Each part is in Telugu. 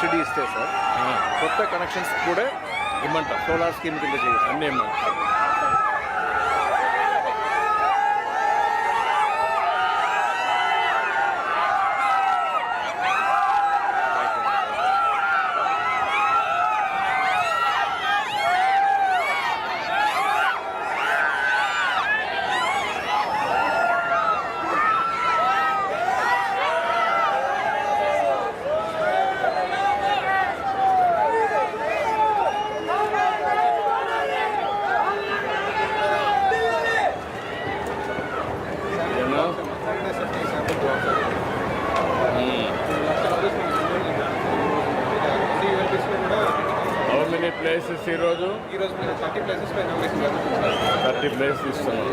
సబ్సిడీ ఇస్తే సార్ కొత్త కనెక్షన్స్ కూడా ఇమ్మంటారు. సోలార్ స్కీమ్ కింద చేసి అన్నీ ఇమ్మంటారు. ప్లేసెస్ ఈరోజు 30 ప్లేసెస్ ఇస్తున్నాం.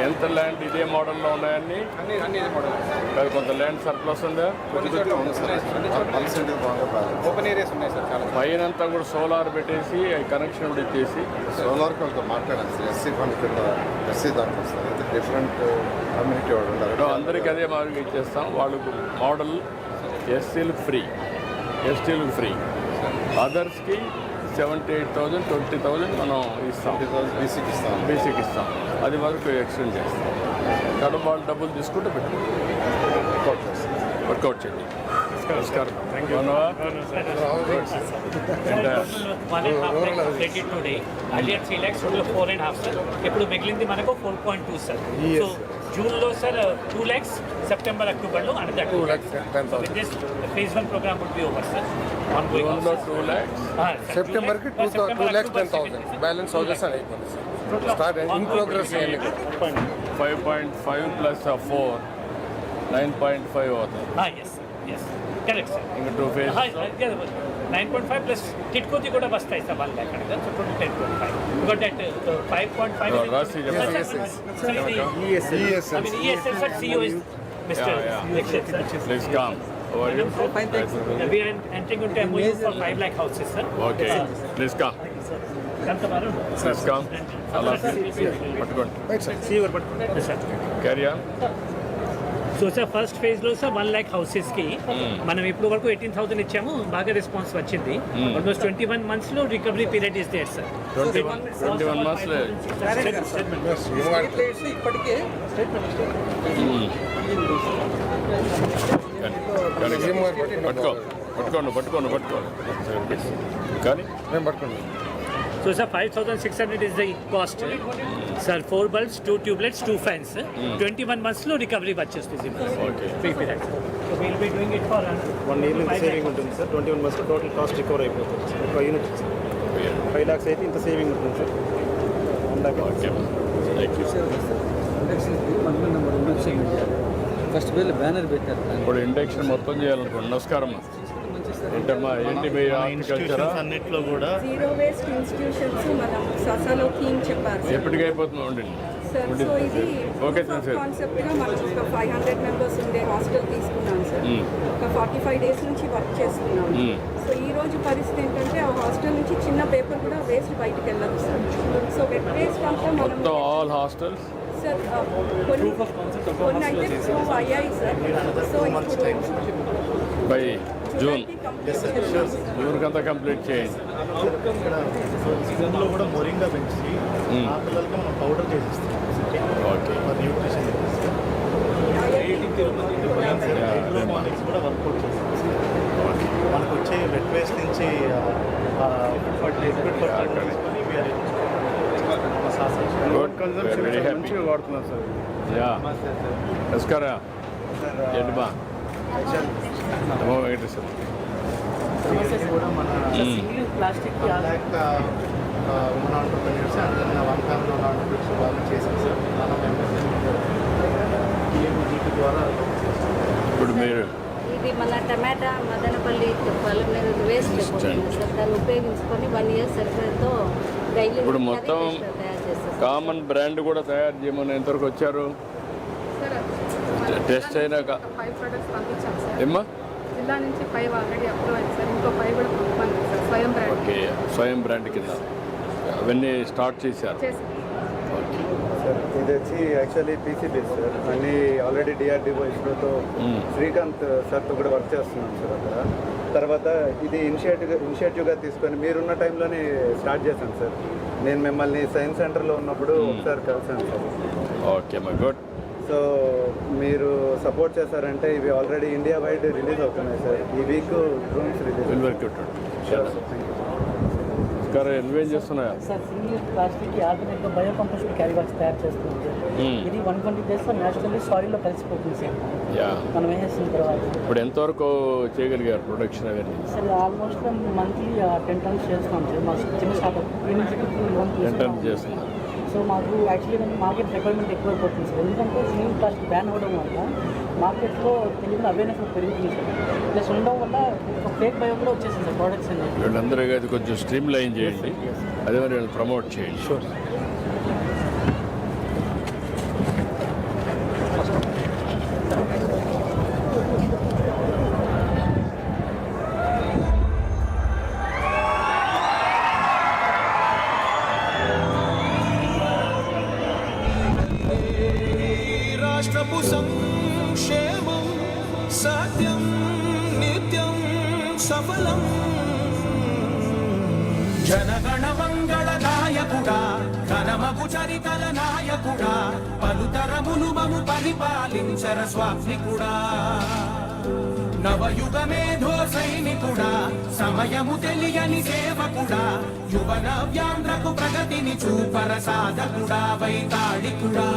ఎంత ల్యాండ్ ఇదే మోడల్లో ఉన్నాయన్నీ? అన్ని మోడల్. కొంత ల్యాండ్ సర్ప్లస్ ఉందా? ఓపెన్ ఏరియాస్ ఉన్నాయి సార్ చాలా. పైన అంతా కూడా సోలార్ పెట్టేసి కనెక్షన్ కూడా ఇచ్చేసి సోలార్కి వాళ్ళతో మాట్లాడాను సార్. ఎస్సీ ఫండ్ కింద ఎస్సీ దాంట్లో వస్తారు. అయితే డిఫరెంట్ కమ్యూనిటీ వాళ్ళు ఉన్నారు. అందరికీ అదే మార్గం ఇచ్చేస్తాం. వాళ్ళకు మోడల్ ఎస్సీలకు ఫ్రీ, ఎస్టీలకు ఫ్రీ, అదర్స్కి 78,000 20,000 మనం ఇస్తాం. బీసీకి ఇస్తాం. అది వరకు ఎక్స్టెండ్ చేస్తాం. కాబట్టి వాళ్ళు డబ్బులు తీసుకుంటే వర్కౌట్ చేయండి. నమస్కారం. ఇప్పుడు మిగిలింది మనకు 4.2 సార్. సో జూన్లో సార్ 2 lakhs, సెప్టెంబర్ అక్టోబర్లో another 2 lakhs. Phase 1 programme would be over sir. జూన్లో 2 lakhs, సెప్టెంబర్కి 2,10,000 బ్యాలెన్స్ హౌజెస్ అని అయిపోయింది sir. Start in progress 5.5 plus 4 9.5 అవుతుంది. Correct sir. ఇంకా 2 phase 9.5 ప్లస్ టిట్కోది కూడా వస్తాయి సార్. 1 lakh అనేది so total 10.5. Because that 5.5 ESL sir, CEO is Mr. Dixit sir. Please come. How are you? Fine, thanks. We are entering into MOU for 5 lakh houses sir. Okay. Please come. Please come. పట్టుకోండి. Carry on. So sir first ఫేజ్లో సార్ 1 lakh హౌసెస్కి మనం ఇప్పుడు వరకు 18,000 ఇచ్చాము. బాగా రెస్పాన్స్ వచ్చింది. ఆల్మోస్ట్ 21 monthsలో recovery period is there sir. 21 months ఇప్పటికే పట్టుకోండి కానీ మేము పట్టుకోండి. So sir 5,600 is the cost sir. 4 bulbs, 2 tubelets, 2 fans. 21 monthsలో రికవరీ వచ్చేస్తుంది free period. So will be doing it for 1 year saving ఉంటుంది sir. 21 months total cost recover అయిపోతుంది సార్. ఒక యూనిట్ 5 lakhs అయితే ఇంత సేవింగ్ ఉంటుంది sir. 1 lakh. First bill banner పెట్టారు. ఇప్పుడు ఇండక్షన్ మొత్తం చేయాలనుకోండి. నమస్కారం. ఏంటమ్మా, ఏంటి మీ హార్టికల్చరా? అన్నిట్లో కూడా జీరో వేస్ట్ ఇన్స్టిట్యూషన్స్ మనం ససాలో థీమ్ చెప్పారు ఎప్పటికీ అయిపోతుంది ఉండండి సార్. సో ఇది కాన్సెప్ట్గా మనం ఒక 500 members ఉండే హాస్టల్ తీసుకున్నాం సార్. ఒక 45 days నుంచి వర్క్ చేస్తున్నాం. సో ఈ రోజు పరిస్థితి ఏంటంటే ఆ హాస్టల్ నుంచి చిన్న పేపర్ కూడా వేస్ట్ బయటకు వెళ్ళదు సార్. సో వెట్ వేస్ట్ అంతా మనం ఆల్ హాస్టల్స్ సార్ కొన్ని అయితే ప్రూవ్ అయ్యాయి సార్. సో బై జూన్ కంతా కంప్లీట్ చేయండి. సీజన్లో కూడా మొరింగా పెంచి ఆ పిల్లలకి మనం పౌడర్ చేసిస్తాం. ఓకే. న్యూట్రిషన్ హైడ్రోమానిక్స్ కూడా వర్కౌట్ చేస్తాం. మనకు వచ్చే వెట్ వేస్ట్ నుంచి మంచిగా వాడుతున్నారు సార్. యా నమస్కారం. ఏంటి బా వెంకటేశ్వర కూడా మన ప్లాస్టిక్ ఉన్న ఆంటర్ప్రెన్యూర్స్ అండ్ 1 family ఉన్న ఆంటర్ప్రెన్యూర్స్ వాళ్ళు చేశారు సార్. మనం ద్వారా ఇప్పుడు మీరు ఇది మన టమాటా మదనపల్లి వాళ్ళ మీద వేస్ట్ సార్. దాన్ని ఉపయోగించుకొని 1 year సరిపోయేతో డైలీ ఇప్పుడు మొత్తం కామన్ బ్రాండ్ కూడా తయారు చేయమని ఎంతవరకు వచ్చారు? టెస్ట్ అయినాక 5 products పంపించాం సార్. ఏమ్మా? జిల్లా నుంచి 5 ఆల్రెడీ అప్రూవ్ అయింది సార్. ఇంకో 5 కూడా పంపించాం సార్. స్వయం బ్రాండ్. ఓకే. స్వయం బ్రాండ్ కింద అవన్నీ స్టార్ట్ చేశారు. చేసి ఓకే. సార్ ఇది వచ్చి యాక్చువల్లీ పీసీబీ సార్ అన్ని ఆల్రెడీ డిఆర్డిఓ ఇస్రోతో శ్రీకాంత్ సార్తో కూడా వర్క్ చేస్తున్నాం సార్ అక్కడ. తర్వాత ఇది ఇనిషియేటివ్గా తీసుకొని మీరున్న టైంలోనే స్టార్ట్ చేశాను సార్. నేను మిమ్మల్ని సైన్స్ సెంటర్లో ఉన్నప్పుడు ఒకసారి కలిసాను sir. Okay my good. So మీరు సపోర్ట్ చేశారంటే ఇవి ఆల్రెడీ ఇండియా వైడ్ రిలీజ్ అవుతున్నాయి సార్. ఈ week drones release. Very good. Sure sir, thank you. ఇంకా ఎన్వేజ్ చేస్తున్నాయా? సార్ సింగిల్ ప్లాస్టిక్కి ఆల్టర్నేట్గా బయో కంపోస్ట్ క్యారీ బాక్స్ తయారు చేస్తుంది. ఇది 120 డేస్లో న్యాచురల్లీ సాయిల్లో కలిసిపోతుంది సార్ యా. మనం వేసేసిన తర్వాత. ఇప్పుడు ఎంతవరకు చేయగలిగారు ప్రొడక్షన్ అవన్నీ? సార్ ఆల్మోస్ట్ మంత్లీ 10 టన్స్ చేస్తున్నాం సార్. మా చిన్న స్టార్ట్అప్ లోన్ 10 టన్స్ చేస్తున్నారు. సో మాకు యాక్చువల్లీ మార్కెట్ రిక్వైర్మెంట్ ఎక్కువైపోతుంది సార్. ఎందుకంటే సింగిల్ ప్లాస్టిక్ బ్యాన్ అవ్వడం వల్ల మార్కెట్లో తెలియని అవేర్నెస్ పెరుగుతుంది సార్. ప్లస్ ఉండడం వల్ల ఒక ఫేక్ బయో కూడా వచ్చేసింది సార్ ప్రోడక్ట్స్ అనేది. వీళ్ళందరూ అది కొంచెం స్ట్రీమ్ లైన్ చేయండి, అదే మరి వీళ్ళు ప్రమోట్ చేయండి. షూర్. రాష్ట్రపు సంక్షేమం సత్యం నిత్యం సఫలం. జనగణ మంగళ నాయకుడా ఘనమగు చరితల నాయకుడా పలుతరములు మము పరిపాలించర స్వామికుడా. నవయుగ మేధో సైనికుడా సమయము తెలియని సేవకుడా యువన వ్యాంధ్రకు ప్రగతిని చూపర సాధకుడా వైతాళికుడా.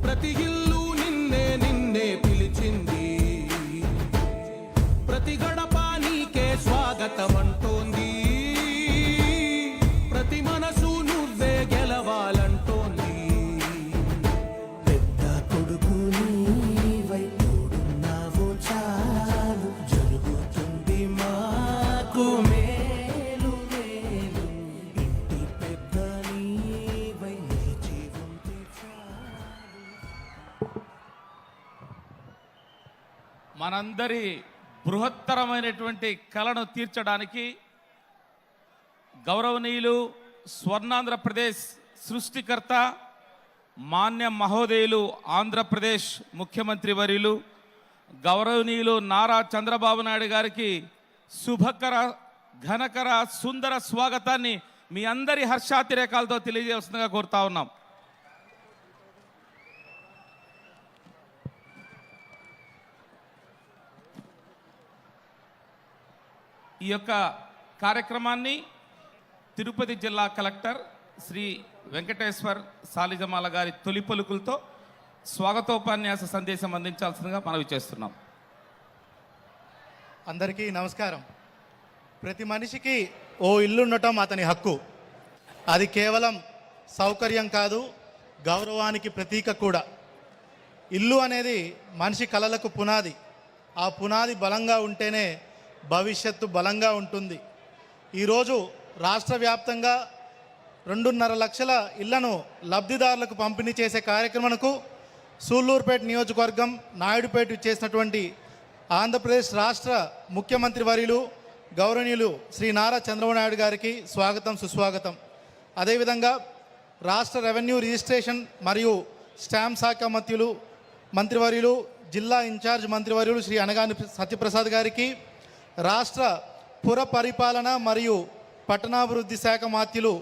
ప్రతి ఇల్లు నిన్నే నిన్నే పిలిచింది, ప్రతి గడప నీకే స్వాగతం అంటోంది, ప్రతి మనసు నువ్వే గెలవాలంటోంది. పెద్ద కొడుకు నీవై తోడున్నావో చాలు జరుగుతుంది మాకు మేలు మేలు. ఇంటి పెద్ద నీవై నిలిచి ఉంటే మనందరి బృహత్తరమైనటువంటి కలను తీర్చడానికి గౌరవనీయులు స్వర్ణాంధ్రప్రదేశ్ సృష్టికర్త మాన్య మహోదయులు ఆంధ్రప్రదేశ్ ముఖ్యమంత్రి వర్యులు గౌరవనీయులు నారా చంద్రబాబు నాయుడు గారికి శుభకర ఘనకర సుందర స్వాగతాన్ని మీ అందరి హర్షాతిరేకాలతో తెలియజేస్తుందిగా కోరుతా ఉన్నాం. ఈ యొక్క కార్యక్రమాన్ని తిరుపతి జిల్లా కలెక్టర్ శ్రీ వెంకటేశ్వర్ సాలిజమాల గారి తొలి పలుకులతో స్వాగతోపన్యాస సందేశం అందించాల్సిందిగా మనవి చేస్తున్నాం. అందరికీ నమస్కారం. ప్రతి మనిషికి ఓ ఇల్లు ఉండటం అతని హక్కు. అది కేవలం సౌకర్యం కాదు, గౌరవానికి ప్రతీక కూడా. ఇల్లు అనేది మనిషి కలలకు పునాది. ఆ పునాది బలంగా ఉంటేనే భవిష్యత్తు బలంగా ఉంటుంది. ఈరోజు రాష్ట్ర వ్యాప్తంగా 2.5 లక్షల ఇళ్లను లబ్ధిదారులకు పంపిణీ చేసే కార్యక్రమంకు సూళ్ళూరుపేట నియోజకవర్గం నాయుడుపేట చేసినటువంటి ఆంధ్రప్రదేశ్ రాష్ట్ర ముఖ్యమంత్రి వర్యులు గౌరవనీయులు శ్రీ నారా చంద్రబాబు నాయుడు గారికి స్వాగతం సుస్వాగతం. అదేవిధంగా రాష్ట్ర రెవెన్యూ రిజిస్ట్రేషన్ మరియు స్టాంప్ శాఖ మంత్రివర్యులు జిల్లా ఇన్ఛార్జ్ మంత్రివర్యులు శ్రీ అనగాని సత్యప్రసాద్ గారికి, రాష్ట్ర పుర పరిపాలన మరియు పట్టణాభివృద్ధి శాఖ మాత్యులు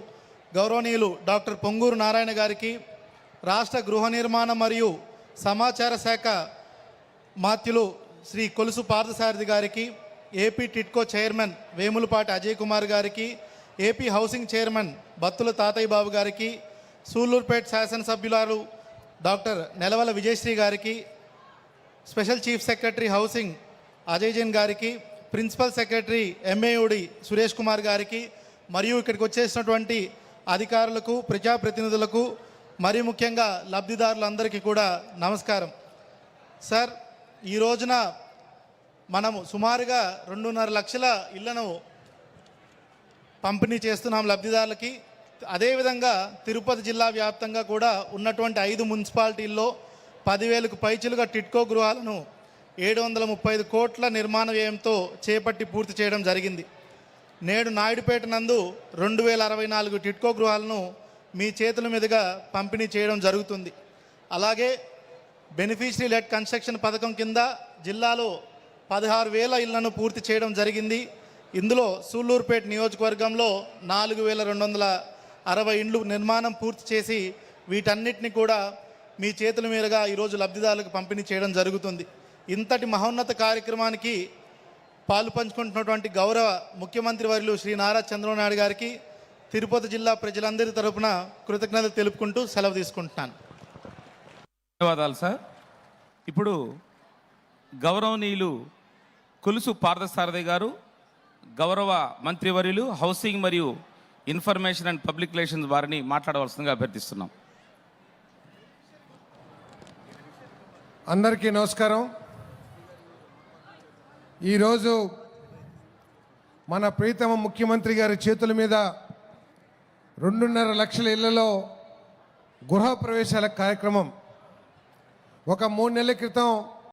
గౌరవనీయులు డాక్టర్ పొంగూరు నారాయణ గారికి, రాష్ట్ర గృహ నిర్మాణ మరియు సమాచార శాఖ మాత్యులు శ్రీ కొలుసు పార్థసారథి గారికి, ఏపీ టిట్కో చైర్మన్ వేములపాటి అజయ్ కుమార్ గారికి, ఏపీ హౌసింగ్ చైర్మన్ బత్తుల తాతయ్య బాబు గారికి, సూళ్ళూరుపేట శాసనసభ్యురాలు డాక్టర్ నెలవల విజయశ్రీ గారికి, special chief secretary housing Ajay Jain గారికి, principal secretary MAUD Suresh Kumar గారికి, మరియు ఇక్కడికి వచ్చేసినటువంటి అధికారులకు, ప్రజాప్రతినిధులకు, మరి ముఖ్యంగా లబ్ధిదారులందరికీ కూడా నమస్కారం. సార్, ఈ రోజున మనము సుమారుగా 2.5 లక్షల ఇళ్లను పంపిణీ చేస్తున్నాం లబ్ధిదారులకి. అదేవిధంగా తిరుపతి జిల్లా వ్యాప్తంగా కూడా ఉన్నటువంటి 5 మున్సిపాలిటీల్లో 10,000కు పైచిలుగా టిట్కో గృహాలను 735 కోట్ల నిర్మాణ వ్యయంతో చేపట్టి పూర్తి చేయడం జరిగింది. నేడు నాయుడుపేట నందు 2064 టిట్కో గృహాలను మీ చేతుల మీదుగా పంపిణీ చేయడం జరుగుతుంది. అలాగే బెనిఫిషరీ లెడ్ కన్స్ట్రక్షన్ పథకం కింద జిల్లాలో 16,000 ఇళ్లను పూర్తి చేయడం జరిగింది. ఇందులో సూళ్ళూరుపేట నియోజకవర్గంలో 4,260 ఇండ్లు నిర్మాణం పూర్తి చేసి వీటన్నిటిని కూడా మీ చేతుల మీదుగా ఈరోజు లబ్ధిదారులకు పంపిణీ చేయడం జరుగుతుంది. ఇంతటి మహోన్నత కార్యక్రమానికి పాలు పంచుకుంటున్నటువంటి గౌరవ ముఖ్యమంత్రి వర్యులు శ్రీ నారా చంద్రబాబు నాయుడు గారికి తిరుపతి జిల్లా ప్రజలందరి తరపున కృతజ్ఞతలు తెలుపుకుంటూ సెలవు తీసుకుంటున్నాను. ధన్యవాదాలు సార్. ఇప్పుడు గౌరవనీయులు కొలుసు పార్థసారథి గారు, గౌరవ మంత్రివర్యులు హౌసింగ్ మరియు ఇన్ఫర్మేషన్ అండ్ పబ్లిక్ రిలేషన్స్ వారిని మాట్లాడవలసిందిగా అభ్యర్థిస్తున్నాం. అందరికీ నమస్కారం. ఈరోజు మన ప్రీతమ ముఖ్యమంత్రి గారి చేతుల మీద 2.5 లక్షల ఇళ్లలో గృహ ప్రవేశాల కార్యక్రమం ఒక 3 నెలల క్రితం